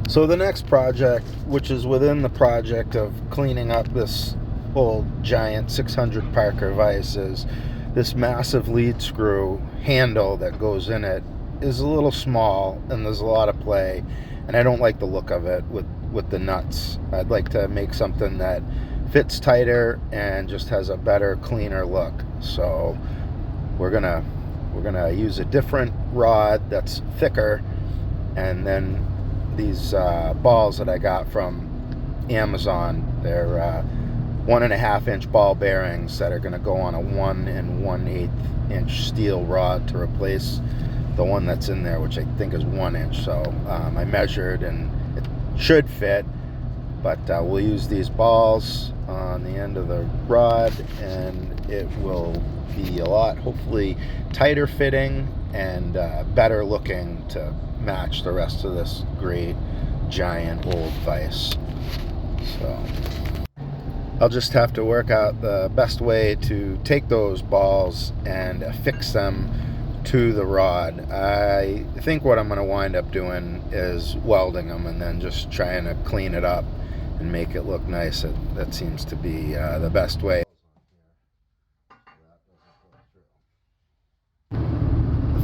So the next project, which is within the project of cleaning up this old giant 600 Parker vise, is this massive lead screw handle that goes in it is a little small and there's a lot of play, and I don't like the look of it with the nuts. I'd like to make something that fits tighter and just has a better, cleaner look. So we're gonna use a different rod that's thicker, and then these balls that I got from Amazon. They're 1.5 inch ball bearings that are going to go on a 1 1/8 inch steel rod to replace the one that's in there, which I think is 1 inch. So I measured and it should fit, but we'll use these balls on the end of the rod, and it will be a lot, hopefully, tighter fitting and better looking to match the rest of this great giant old vise. So I'll just have to work out the best way to take those balls and affix them to the rod. I think what I'm going to wind up doing is welding them and then just trying to clean it up and make it look nice. That seems to be the best way.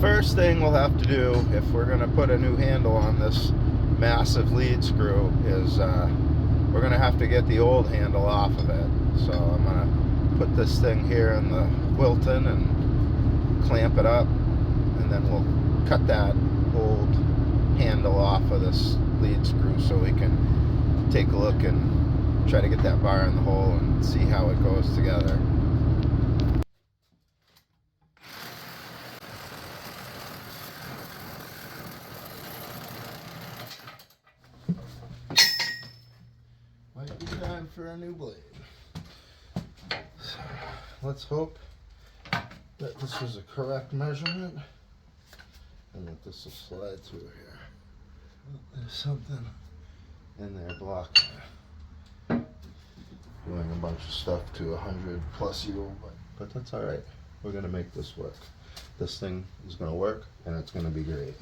First thing we'll have to do if we're going to put a new handle on this massive lead screw is we're going to have to get the old handle off of it. So I'm going to put this thing here in the Wilton and clamp it up, and then we'll cut that old handle off of this lead screw so we can take a look and try to get that bar in the hole and see how it goes together. Might be time for a new blade. So let's hope that this is a correct measurement and that this will slide through here. There's something in there blocking it. Doing a bunch of stuff to 100+ but that's all right. We're gonna make this work. This thing is gonna work and it's gonna be great.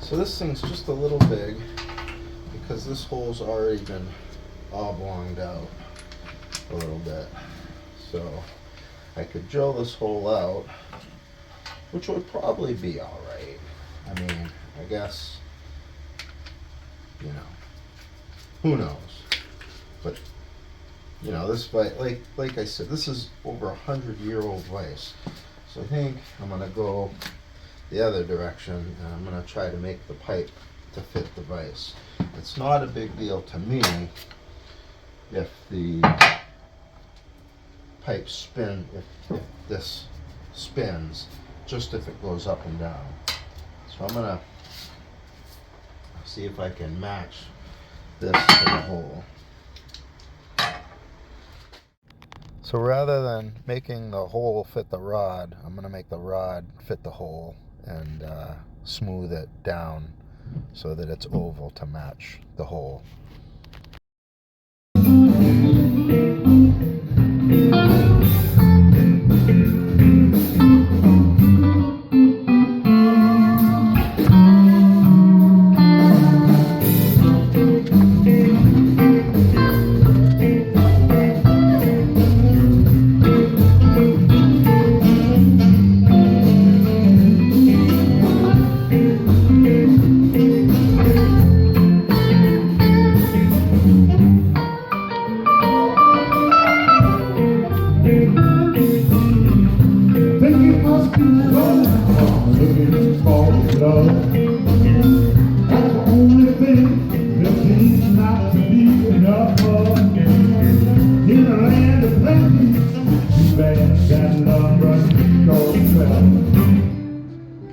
So this thing's just a little big because this hole's already been oblonged out a little bit. So I could drill this hole out, which would probably be all right. I mean, I guess, you know, who knows? But you know, this vise, like I said, this is over 100-year-old vise. So I think I'm gonna go the other direction, and I'm going to try to make the pipe to fit the vise. It's not a big deal to me if the pipe if this spins, just if it goes up and down. So I'm going to see if I can match this to the hole. So rather than making the hole fit the rod, I'm going to make the rod fit the hole and smooth it down so that it's oval to match the hole.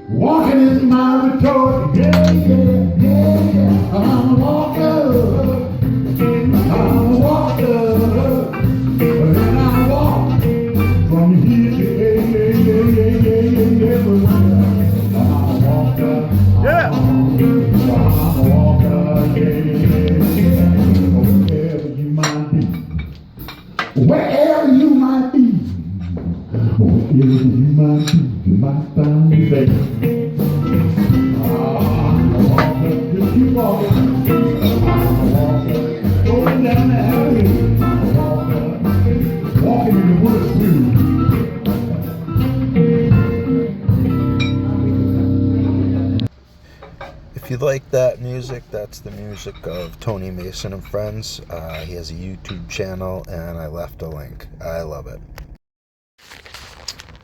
Walking is my retort, yeah, yeah, yeah. I'm a walker, I'm a walker, and I walk from here to everywhere. I'm a walker, Yeah. I'm a walker, yeah. Wherever you might be, wherever you might be, wherever you might be, you might find me there. if you like that music, that's the music of Tony Mason and Friends. He has a YouTube channel, and I left a link. I love it.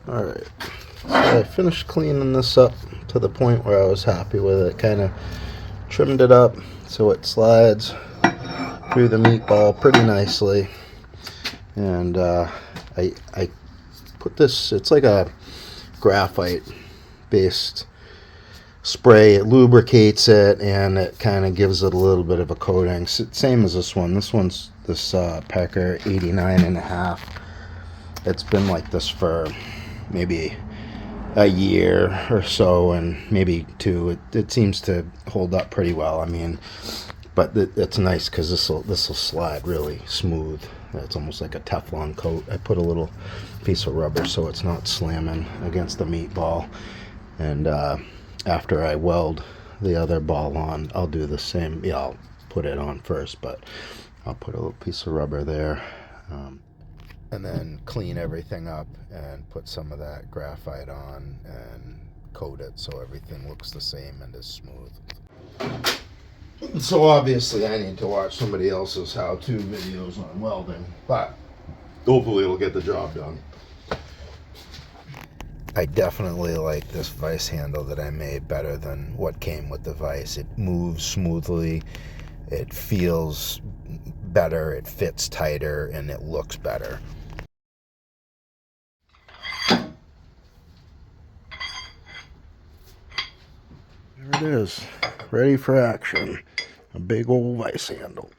Alright, so I finished cleaning this up to the point where I was happy with it. Kind of trimmed it up so it slides through the meatball pretty nicely. And I put this, it's like a graphite based spray. It lubricates it, and it kind of gives it a little bit of a coating. Same as this one. This one's this Parker 89.5. It's been like this for maybe a year or so, and maybe two. It seems to hold up pretty well. I mean, but it's nice because this will slide really smooth. It's almost like a Teflon coat. I put a little piece of rubber so it's not slamming against the meatball. And after I weld the other ball on, I'll do the same. Yeah, I'll put it on first, but I'll put a little piece of rubber there. And then clean everything up and put some of that graphite on and coat it so everything looks the same and is smooth. So obviously I need to watch somebody else's how-to videos on welding, but hopefully it'll get the job done. I definitely like this vise handle that I made better than what came with the vise. It moves smoothly, it feels better, it fits tighter, and it looks better. There it is, ready for action. A big old vise handle.